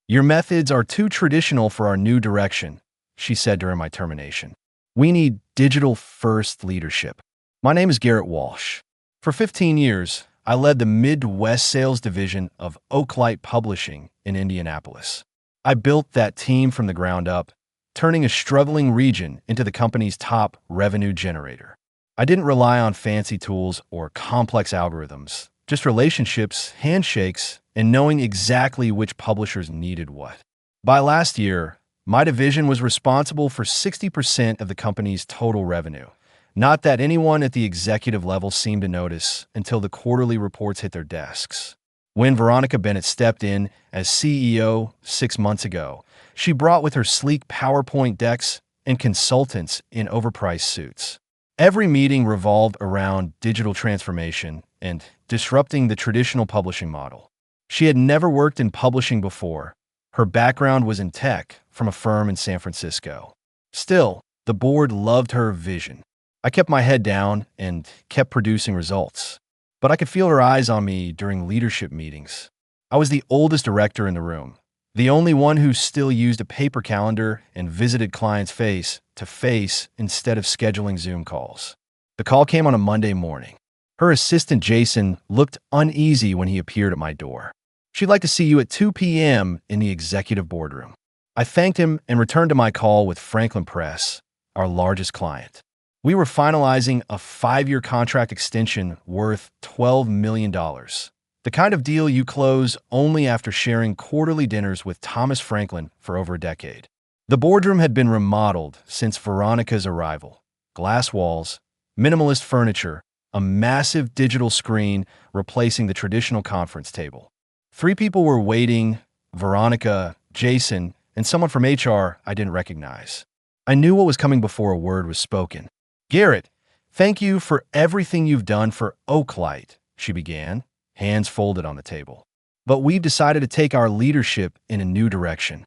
"Your methods are too traditional for our new direction," she said during my termination. "We need digital-first leadership." My name is Garrett Walsh. For 15 years, I led the Midwest sales division of Oaklight Publishing in Indianapolis. I built that team from the ground up, turning a struggling region into the company's top revenue generator. I didn't rely on fancy tools or complex algorithms, just relationships, handshakes, and knowing exactly which publishers needed what. By last year, my division was responsible for 60% of the company's total revenue. Not that anyone at the executive level seemed to notice until the quarterly reports hit their desks. When Veronica Bennett stepped in as CEO 6 months ago, she brought with her sleek PowerPoint decks and consultants in overpriced suits. Every meeting revolved around digital transformation and disrupting the traditional publishing model. She had never worked in publishing before. Her background was in tech from a firm in San Francisco. Still, the board loved her vision. I kept my head down and kept producing results. But I could feel her eyes on me during leadership meetings. I was the oldest director in the room, the only one who still used a paper calendar and visited clients face to face instead of scheduling Zoom calls. The call came on a Monday morning. Her assistant Jason looked uneasy when he appeared at my door. "She'd like to see you at 2 p.m. in the executive boardroom." I thanked him and returned to my call with Franklin Press, our largest client. We were finalizing a 5-year contract extension worth $12 million. The kind of deal you close only after sharing quarterly dinners with Thomas Franklin for over a decade. The boardroom had been remodeled since Veronica's arrival. Glass walls, minimalist furniture, a massive digital screen replacing the traditional conference table. 3 people were waiting: Veronica, Jason, and someone from HR I didn't recognize. I knew what was coming before a word was spoken. "Garrett, thank you for everything you've done for Oaklight," she began, hands folded on the table. "But we've decided to take our leadership in a new direction."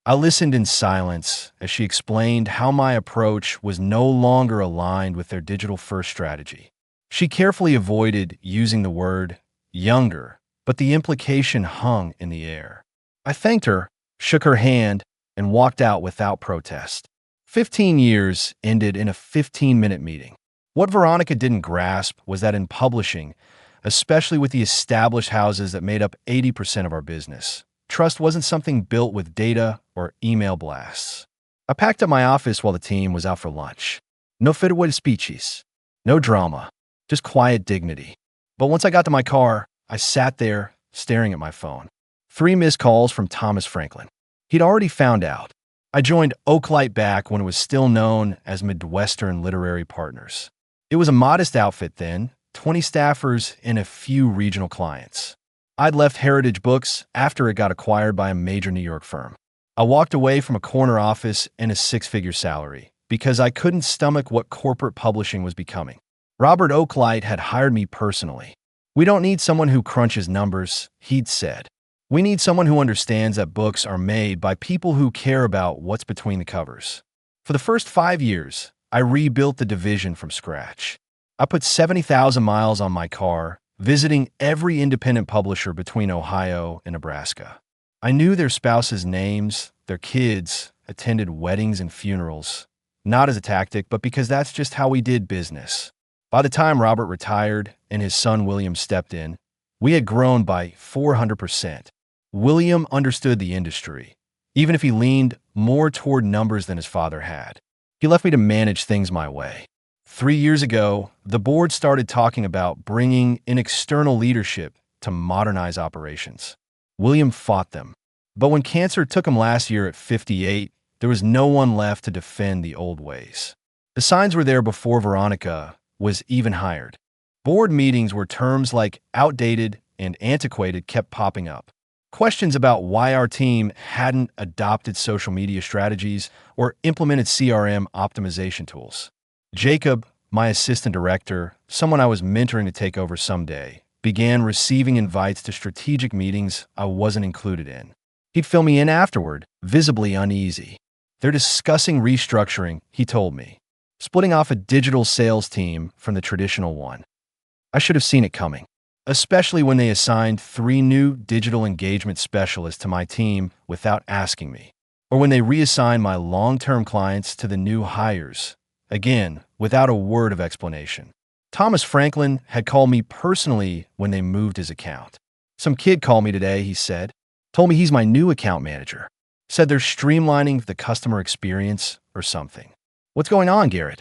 I listened in silence as she explained how my approach was no longer aligned with their digital-first strategy. She carefully avoided using the word younger, but the implication hung in the air. I thanked her, shook her hand, and walked out without protest. 15 years ended in a 15-minute meeting. What Veronica didn't grasp was that in publishing, especially with the established houses that made up 80% of our business, trust wasn't something built with data or email blasts. I packed up my office while the team was out for lunch. No fitted speeches, no drama, just quiet dignity. But once I got to my car, I sat there staring at my phone. 3 missed calls from Thomas Franklin. He'd already found out. I joined Oaklight back when it was still known as Midwestern Literary Partners. It was a modest outfit then, 20 staffers and a few regional clients. I'd left Heritage Books after it got acquired by a major New York firm. I walked away from a corner office and a 6-figure salary because I couldn't stomach what corporate publishing was becoming. Robert Oaklight had hired me personally. "We don't need someone who crunches numbers," he'd said. "We need someone who understands that books are made by people who care about what's between the covers." For the first 5 years, I rebuilt the division from scratch. I put 70,000 miles on my car, visiting every independent publisher between Ohio and Nebraska. I knew their spouses' names, their kids, attended weddings and funerals, not as a tactic, but because that's just how we did business. By the time Robert retired and his son William stepped in, we had grown by 400%. William understood the industry, even if he leaned more toward numbers than his father had. He left me to manage things my way. 3 years ago, the board started talking about bringing in external leadership to modernize operations. William fought them. But when cancer took him last year at 58, there was no one left to defend the old ways. The signs were there before Veronica was even hired. Board meetings where terms like outdated and antiquated kept popping up. Questions about why our team hadn't adopted social media strategies or implemented CRM optimization tools. Jacob, my assistant director, someone I was mentoring to take over someday, began receiving invites to strategic meetings I wasn't included in. He'd fill me in afterward, visibly uneasy. "They're discussing restructuring," he told me, "splitting off a digital sales team from the traditional one." I should have seen it coming. especially when they assigned 3 new digital engagement specialists to my team without asking me, or when they reassigned my long-term clients to the new hires, again, without a word of explanation. Thomas Franklin had called me personally when they moved his account. Some kid called me today, he said. Told me he's my new account manager. Said they're streamlining the customer experience or something. What's going on, Garrett?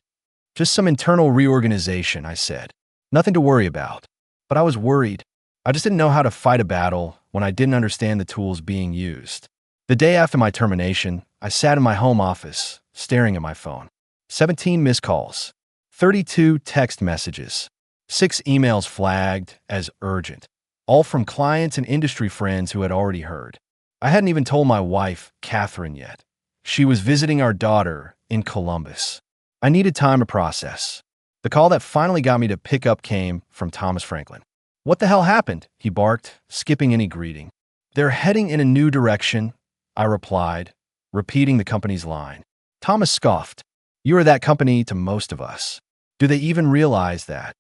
Just some internal reorganization, I said. Nothing to worry about. But I was worried. I just didn't know how to fight a battle when I didn't understand the tools being used. The day after my termination, I sat in my home office, staring at my phone. 17 missed calls, 32 text messages, 6 emails flagged as urgent, all from clients and industry friends who had already heard. I hadn't even told my wife, Catherine, yet. She was visiting our daughter in Columbus. I needed time to process. The call that finally got me to pick up came from Thomas Franklin. What the hell happened? He barked, skipping any greeting. They're heading in a new direction, I replied, repeating the company's line. Thomas scoffed. You are that company to most of us. Do they even realize that?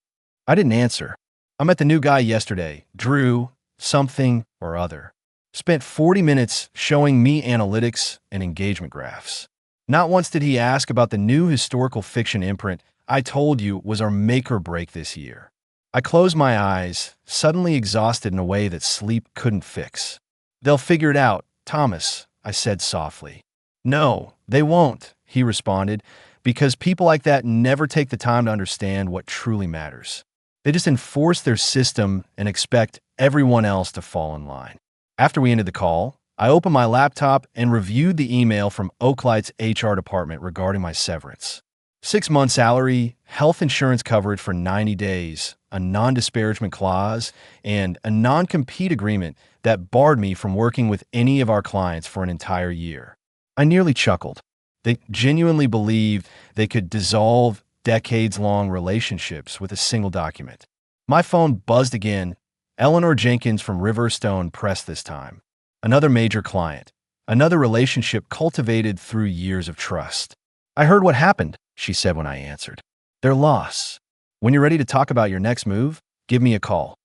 I didn't answer. I met the new guy yesterday, Drew, something or other. Spent 40 minutes showing me analytics and engagement graphs. Not once did he ask about the new historical fiction imprint I told you was our make or break this year. I closed my eyes, suddenly exhausted in a way that sleep couldn't fix. They'll figure it out, Thomas, I said softly. No, they won't, he responded, because people like that never take the time to understand what truly matters. They just enforce their system and expect everyone else to fall in line. After we ended the call, I opened my laptop and reviewed the email from Oaklight's HR department regarding my severance. 6-month salary, health insurance coverage for 90 days, a non-disparagement clause, and a non-compete agreement that barred me from working with any of our clients for an entire year. I nearly chuckled. They genuinely believed they could dissolve decades-long relationships with a single document. My phone buzzed again. Eleanor Jenkins from Riverstone Press this time. Another major client. Another relationship cultivated through years of trust. I heard what happened, she said when I answered. Their loss. When you're ready to talk about your next move, give me a call.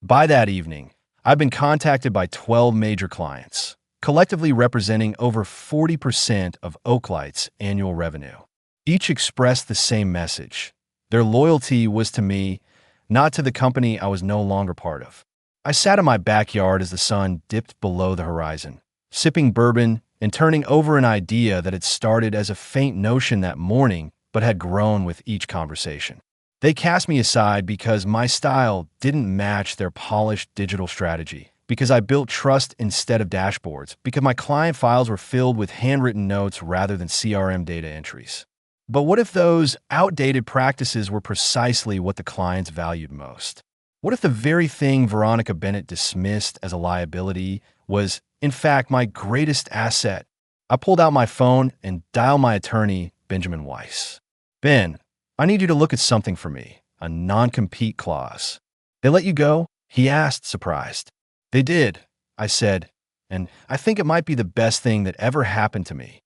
By that evening, I've been contacted by 12 major clients, collectively representing over 40% of Oaklight's annual revenue. Each expressed the same message. Their loyalty was to me, not to the company I was no longer part of. I sat in my backyard as the sun dipped below the horizon, sipping bourbon and turning over an idea that had started as a faint notion that morning but had grown with each conversation. They cast me aside because my style didn't match their polished digital strategy, because I built trust instead of dashboards, because my client files were filled with handwritten notes rather than CRM data entries. But what if those outdated practices were precisely what the clients valued most? What if the very thing Veronica Bennett dismissed as a liability was, in fact, my greatest asset? I pulled out my phone and dialed my attorney, Benjamin Weiss. Ben, I need you to look at something for me, a non-compete clause. They let you go? He asked, surprised. They did, I said, and I think it might be the best thing that ever happened to me.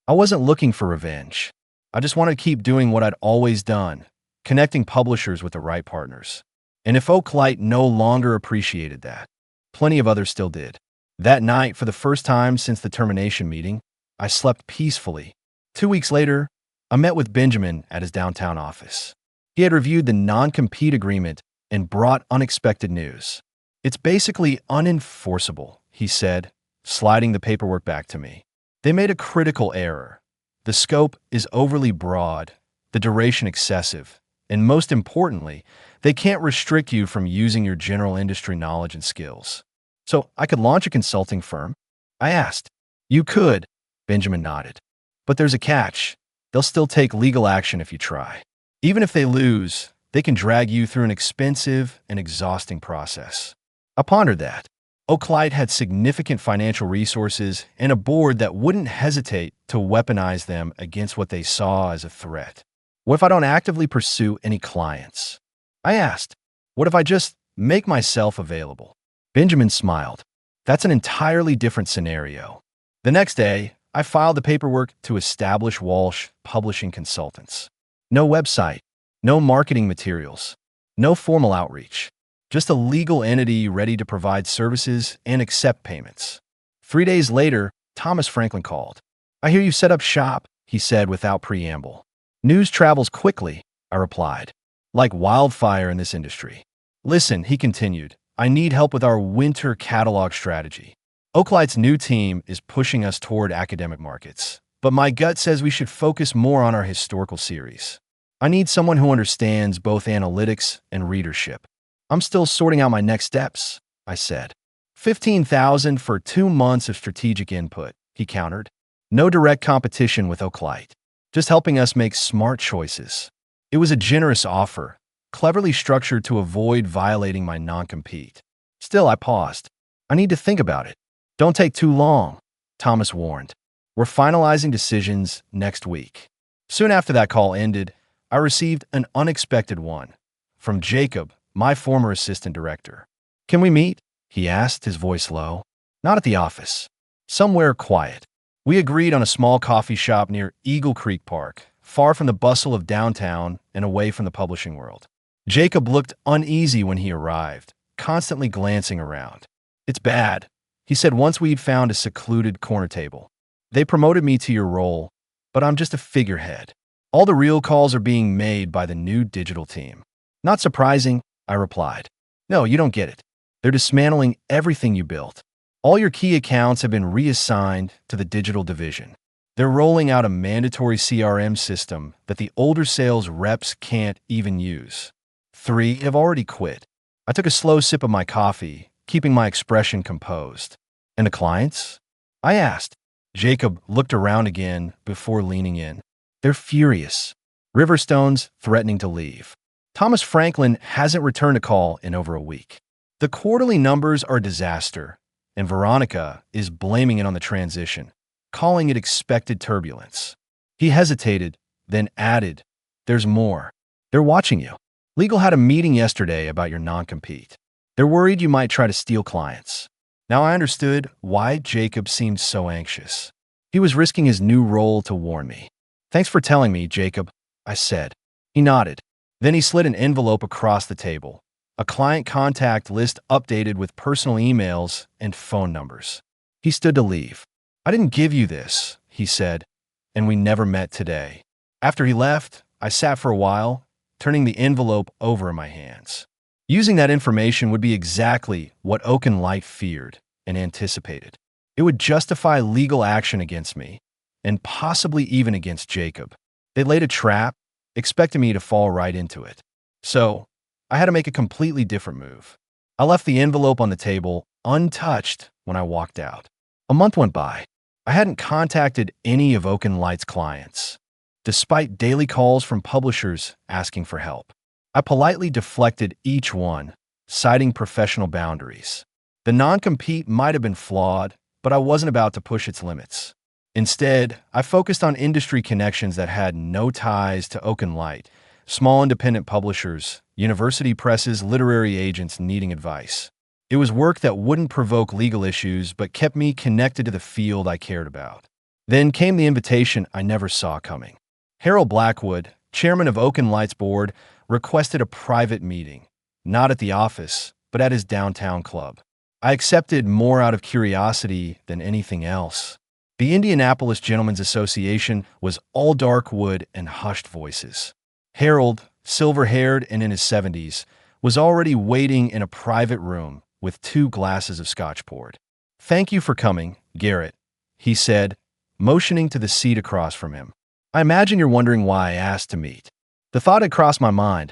I wasn't looking for revenge. I just wanted to keep doing what I'd always done, connecting publishers with the right partners. And if Oaklight no longer appreciated that, plenty of others still did. That night, for the first time since the termination meeting, I slept peacefully. 2 weeks later, I met with Benjamin at his downtown office. He had reviewed the non-compete agreement and brought unexpected news. It's basically unenforceable, he said, sliding the paperwork back to me. They made a critical error. The scope is overly broad, the duration excessive, and most importantly, they can't restrict you from using your general industry knowledge and skills. So I could launch a consulting firm? I asked. You could, Benjamin nodded. But there's a catch. They'll still take legal action if you try. Even if they lose, they can drag you through an expensive and exhausting process. I pondered that. Oaklight had significant financial resources and a board that wouldn't hesitate to weaponize them against what they saw as a threat. What if I don't actively pursue any clients? I asked. What if I just make myself available? Benjamin smiled. That's an entirely different scenario. The next day, I filed the paperwork to establish Walsh Publishing Consultants. No website, no marketing materials, no formal outreach. Just a legal entity ready to provide services and accept payments. 3 days later, Thomas Franklin called. "I hear you set up shop," he said without preamble. "News travels quickly," I replied. "Like wildfire in this industry." "Listen," he continued, "I need help with our winter catalog strategy. Oaklight's new team is pushing us toward academic markets, but my gut says we should focus more on our historical series. I need someone who understands both analytics and readership." "I'm still sorting out my next steps," I said. 15,000 for 2 months of strategic input, he countered. No direct competition with Oaklight, just helping us make smart choices. It was a generous offer, cleverly structured to avoid violating my non-compete. Still, I paused. "I need to think about it." "Don't take too long," Thomas warned. "We're finalizing decisions next week." Soon after that call ended, I received an unexpected one from Jacob, my former assistant director. "Can we meet?" he asked, his voice low. "Not at the office. Somewhere quiet." We agreed on a small coffee shop near Eagle Creek Park, far from the bustle of downtown and away from the publishing world. Jacob looked uneasy when he arrived, constantly glancing around. "It's bad," he said once we'd found a secluded corner table. "They promoted me to your role, but I'm just a figurehead. All the real calls are being made by the new digital team." "Not surprising," I replied. "No, you don't get it. They're dismantling everything you built. All your key accounts have been reassigned to the digital division. They're rolling out a mandatory CRM system that the older sales reps can't even use. 3 have already quit." I took a slow sip of my coffee, keeping my expression composed. "And the clients?" I asked. Jacob looked around again before leaning in. "They're furious. Riverstone's threatening to leave. Thomas Franklin hasn't returned a call in over a week. The quarterly numbers are a disaster, and Veronica is blaming it on the transition, calling it expected turbulence." He hesitated, then added, "There's more. They're watching you. Legal had a meeting yesterday about your non-compete. They're worried you might try to steal clients." Now I understood why Jacob seemed so anxious. He was risking his new role to warn me. "Thanks for telling me, Jacob," I said. He nodded. Then he slid an envelope across the table, a client contact list updated with personal emails and phone numbers. He stood to leave. "I didn't give you this," he said, "and we never met today." After he left, I sat for a while, turning the envelope over in my hands. Using that information would be exactly what Oak and Light feared and anticipated. It would justify legal action against me, and possibly even against Jacob. They laid a trap, expecting me to fall right into it. So, I had to make a completely different move. I left the envelope on the table, untouched, when I walked out. A month went by. I hadn't contacted any of Oak and Light's clients, despite daily calls from publishers asking for help. I politely deflected each one, citing professional boundaries. The non-compete might have been flawed, but I wasn't about to push its limits. Instead, I focused on industry connections that had no ties to Oak and Light, small independent publishers, university presses, literary agents needing advice. It was work that wouldn't provoke legal issues but kept me connected to the field I cared about. Then came the invitation I never saw coming. Harold Blackwood, chairman of Oak and Light's board, requested a private meeting, not at the office, but at his downtown club. I accepted more out of curiosity than anything else. The Indianapolis Gentlemen's Association was all dark wood and hushed voices. Harold, silver-haired and in his 70s, was already waiting in a private room with 2 glasses of Scotch poured. "Thank you for coming, Garrett," he said, motioning to the seat across from him. "I imagine you're wondering why I asked to meet." "The thought had crossed my mind,"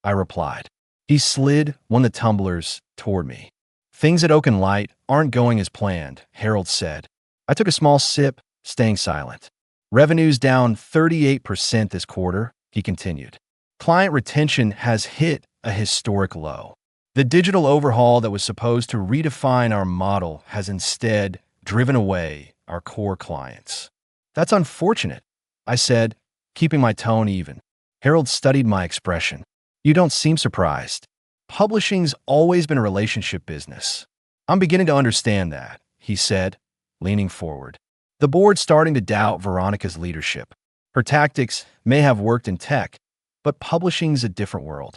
I replied. He slid one of the tumblers toward me. "Things at Oak and Light aren't going as planned," Harold said. I took a small sip, staying silent. "Revenue's down 38% this quarter," he continued. "Client retention has hit a historic low. The digital overhaul that was supposed to redefine our model has instead driven away our core clients." "That's unfortunate," I said, keeping my tone even. Harold studied my expression. "You don't seem surprised. Publishing's always been a relationship business." "I'm beginning to understand that," he said, leaning forward. "The board's starting to doubt Veronica's leadership. Her tactics may have worked in tech, but publishing's a different world.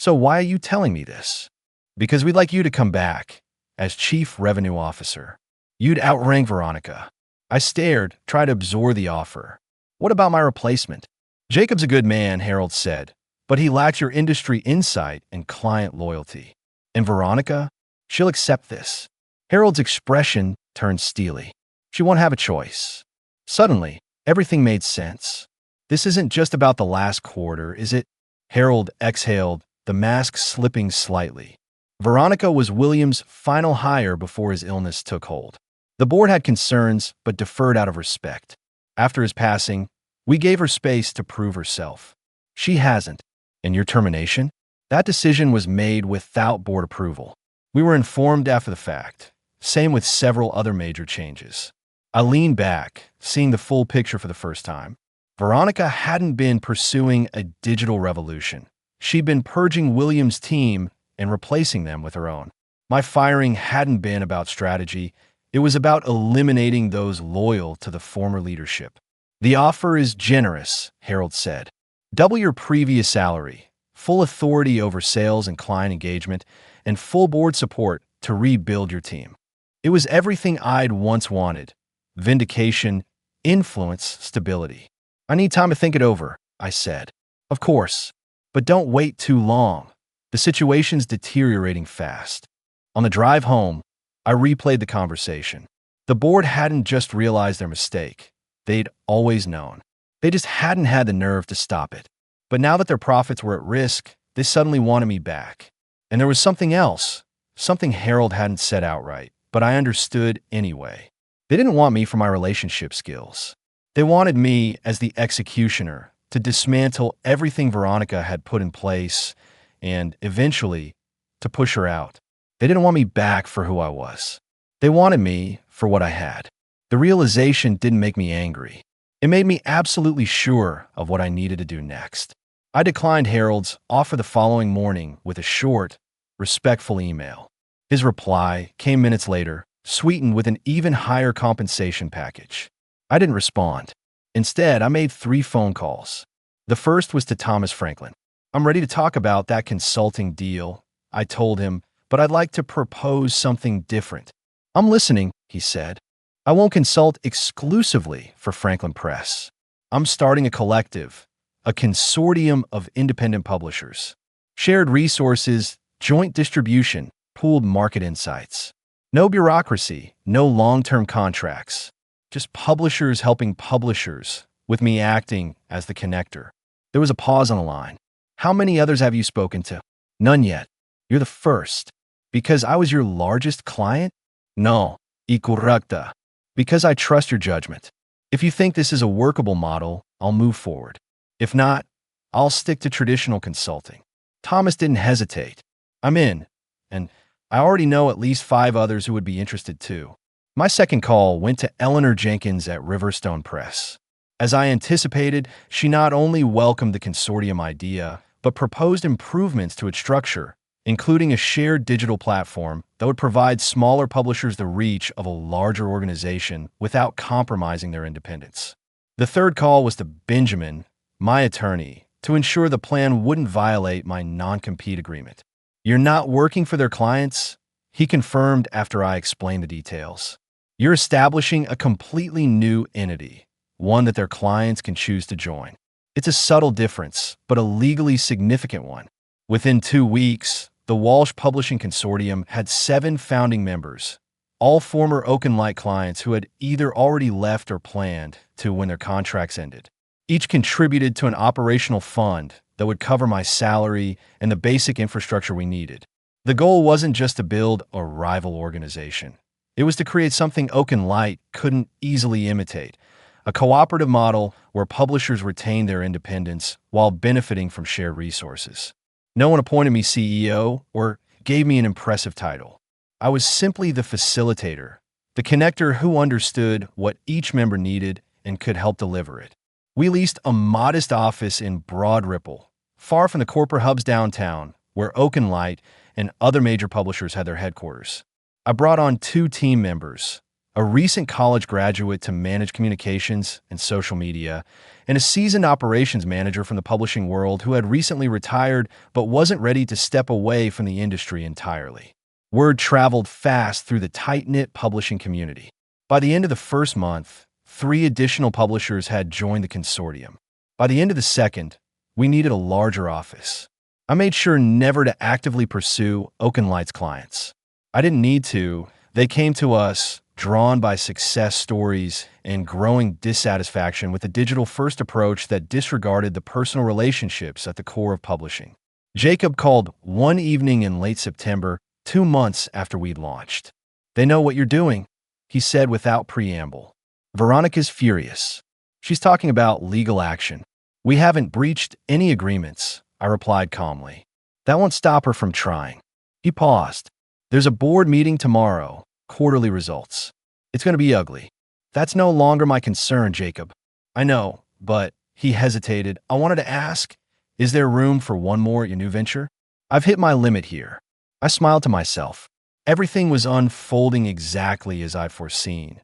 So why are you telling me this?" Because we'd like you to come back as Chief Revenue Officer. You'd outrank Veronica. I stared, tried to absorb the offer. What about my replacement? Jacob's a good man, Harold said, but he lacks your industry insight and client loyalty. And Veronica? She'll accept this. Harold's expression turned steely. She won't have a choice. Suddenly, everything made sense. This isn't just about the last quarter, is it? Harold exhaled, the mask slipping slightly. Veronica was William's final hire before his illness took hold. The board had concerns, but deferred out of respect. After his passing, we gave her space to prove herself. She hasn't. And your termination? That decision was made without board approval. We were informed after the fact. Same with several other major changes. I leaned back, seeing the full picture for the first time. Veronica hadn't been pursuing a digital revolution. She'd been purging William's team and replacing them with her own. My firing hadn't been about strategy. It was about eliminating those loyal to the former leadership. The offer is generous, Harold said. Double your previous salary, full authority over sales and client engagement, and full board support to rebuild your team. It was everything I'd once wanted. Vindication, influence, stability. I need time to think it over, I said. Of course, but don't wait too long. The situation's deteriorating fast. On the drive home, I replayed the conversation. The board hadn't just realized their mistake. They'd always known. They just hadn't had the nerve to stop it. But now that their profits were at risk, they suddenly wanted me back. And there was something else, something Harold hadn't said outright, but I understood anyway. They didn't want me for my relationship skills. They wanted me as the executioner to dismantle everything Veronica had put in place and, eventually, to push her out. They didn't want me back for who I was. They wanted me for what I had. The realization didn't make me angry. It made me absolutely sure of what I needed to do next. I declined Harold's offer the following morning with a short, respectful email. His reply came minutes later, sweetened with an even higher compensation package. I didn't respond. Instead, I made 3 phone calls. The first was to Thomas Franklin. I'm ready to talk about that consulting deal, I told him, but I'd like to propose something different. I'm listening, he said. I won't consult exclusively for Franklin Press. I'm starting a collective, a consortium of independent publishers. Shared resources, joint distribution, pooled market insights. No bureaucracy, no long-term contracts. Just publishers helping publishers, with me acting as the connector. There was a pause on the line. How many others have you spoken to? None yet. You're the first. Because I was your largest client? No, incorrecta. Because I trust your judgment. If you think this is a workable model, I'll move forward. If not, I'll stick to traditional consulting. Thomas didn't hesitate. I'm in, and I already know at least 5 others who would be interested too. My second call went to Eleanor Jenkins at Riverstone Press. As I anticipated, she not only welcomed the consortium idea, but proposed improvements to its structure, including a shared digital platform that would provide smaller publishers the reach of a larger organization without compromising their independence. The third call was to Benjamin, my attorney, to ensure the plan wouldn't violate my non-compete agreement. You're not working for their clients? He confirmed after I explained the details. You're establishing a completely new entity, one that their clients can choose to join. It's a subtle difference, but a legally significant one. Within 2 weeks, the Walsh Publishing Consortium had 7 founding members, all former Oakenlight clients who had either already left or planned to when their contracts ended. Each contributed to an operational fund that would cover my salary and the basic infrastructure we needed. The goal wasn't just to build a rival organization. It was to create something Oakenlight couldn't easily imitate, a cooperative model where publishers retained their independence while benefiting from shared resources. No one appointed me CEO or gave me an impressive title. I was simply the facilitator, the connector who understood what each member needed and could help deliver it. We leased a modest office in Broad Ripple, far from the corporate hubs downtown, where Oakenlight and other major publishers had their headquarters. I brought on 2 team members, a recent college graduate to manage communications and social media, and a seasoned operations manager from the publishing world who had recently retired but wasn't ready to step away from the industry entirely. Word traveled fast through the tight-knit publishing community. By the end of the first month, 3 additional publishers had joined the consortium. By the end of the second, we needed a larger office. I made sure never to actively pursue Oakenlight's clients. I didn't need to. They came to us, drawn by success stories and growing dissatisfaction with a digital-first approach that disregarded the personal relationships at the core of publishing. Jacob called one evening in late September, 2 months after we'd launched. "They know what you're doing," he said without preamble. "Veronica's furious. She's talking about legal action." "We haven't breached any agreements," I replied calmly. "That won't stop her from trying." He paused. "There's a board meeting tomorrow, quarterly results. It's going to be ugly." "That's no longer my concern, Jacob." "I know, but," he hesitated, "I wanted to ask, is there room for one more at your new venture?" "I've hit my limit here." I smiled to myself. Everything was unfolding exactly as I'd foreseen.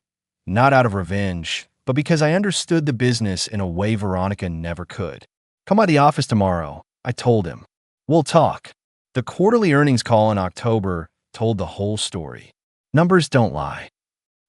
Not out of revenge, but because I understood the business in a way Veronica never could. "Come by the office tomorrow," I told him. "We'll talk." The quarterly earnings call in October told the whole story. Numbers don't lie.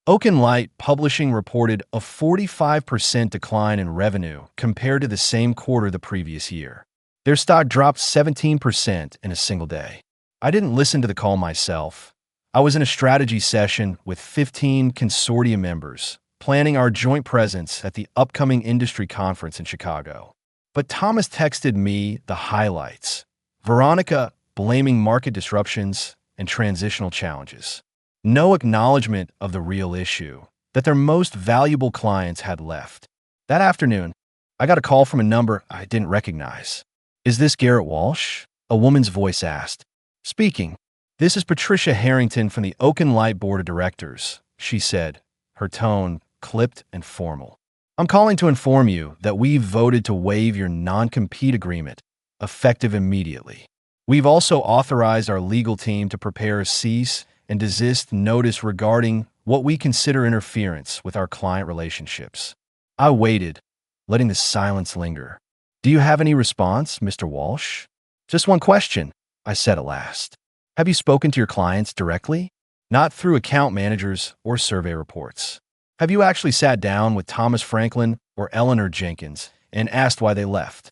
Oakenlight Publishing reported a 45% decline in revenue compared to the same quarter the previous year. Their stock dropped 17% in a single day. I didn't listen to the call myself. I was in a strategy session with 15 consortium members, planning our joint presence at the upcoming industry conference in Chicago. But Thomas texted me the highlights. Veronica blaming market disruptions and transitional challenges. No acknowledgement of the real issue, that their most valuable clients had left. That afternoon, I got a call from a number I didn't recognize. "Is this Garrett Walsh?" a woman's voice asked. "Speaking. This is Patricia Harrington from the Oakenlight Board of Directors," she said, her tone clipped and formal. "I'm calling to inform you that we've voted to waive your non-compete agreement, effective immediately. We've also authorized our legal team to prepare a cease and desist notice regarding what we consider interference with our client relationships." I waited, letting the silence linger. "Do you have any response, Mr. Walsh?" "Just one question," I said at last. "Have you spoken to your clients directly? Not through account managers or survey reports. Have you actually sat down with Thomas Franklin or Eleanor Jenkins and asked why they left?"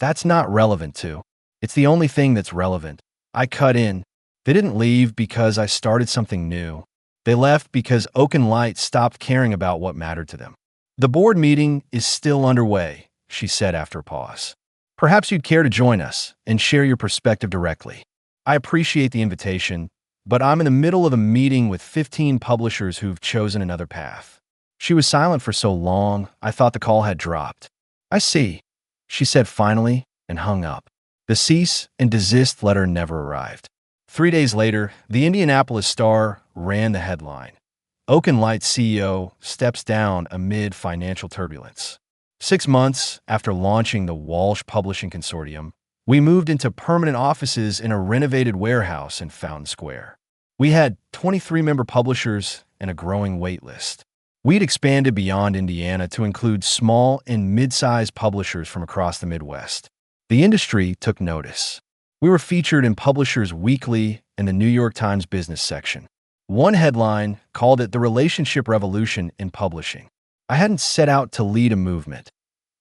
"That's not relevant to." "It's the only thing that's relevant." I cut in. "They didn't leave because I started something new. They left because Oakenlight stopped caring about what mattered to them." "The board meeting is still underway," she said after a pause. "Perhaps you'd care to join us and share your perspective directly. I appreciate the invitation, but I'm in the middle of a meeting with 15 publishers who've chosen another path." She was silent for so long, I thought the call had dropped. "I see," she said finally, and hung up. The cease and desist letter never arrived. 3 days later, the Indianapolis Star ran the headline. Oakenlight CEO steps down amid financial turbulence. 6 months after launching the Walsh Publishing Consortium, we moved into permanent offices in a renovated warehouse in Fountain Square. We had 23 member publishers and a growing wait list. We'd expanded beyond Indiana to include small and mid-sized publishers from across the Midwest. The industry took notice. We were featured in Publishers Weekly and the New York Times business section. One headline called it the relationship revolution in publishing. I hadn't set out to lead a movement,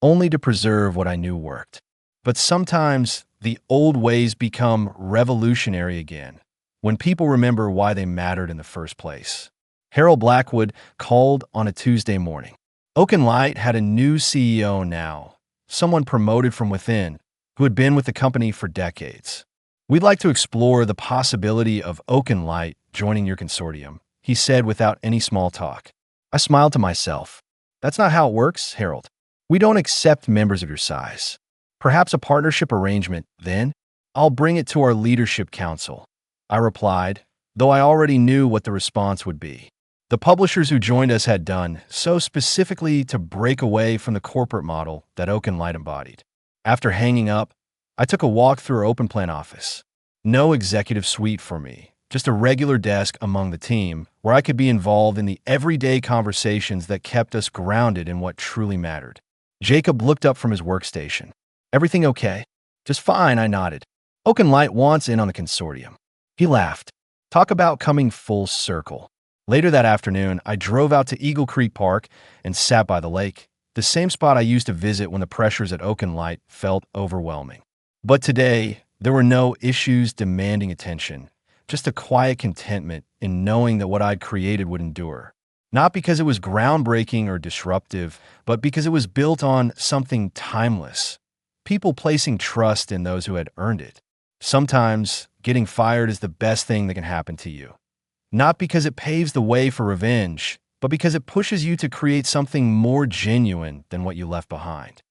only to preserve what I knew worked. But sometimes the old ways become revolutionary again, when people remember why they mattered in the first place. Harold Blackwood called on a Tuesday morning. Oakenlight had a new CEO now, someone promoted from within, who had been with the company for decades. "We'd like to explore the possibility of Oakenlight joining your consortium," he said without any small talk. I smiled to myself. "That's not how it works, Harold. We don't accept members of your size. Perhaps a partnership arrangement, then? I'll bring it to our leadership council," I replied, though I already knew what the response would be. The publishers who joined us had done so specifically to break away from the corporate model that Oakenlight embodied. After hanging up, I took a walk through our open plan office. No executive suite for me, just a regular desk among the team where I could be involved in the everyday conversations that kept us grounded in what truly mattered. Jacob looked up from his workstation. Everything okay? Just fine, I nodded. Oaken Light wants in on the consortium. He laughed. Talk about coming full circle. Later that afternoon, I drove out to Eagle Creek Park and sat by the lake, the same spot I used to visit when the pressures at Oaken Light felt overwhelming. But today, there were no issues demanding attention, just a quiet contentment in knowing that what I'd created would endure. Not because it was groundbreaking or disruptive, but because it was built on something timeless. People placing trust in those who had earned it. Sometimes, getting fired is the best thing that can happen to you. Not because it paves the way for revenge, but because it pushes you to create something more genuine than what you left behind.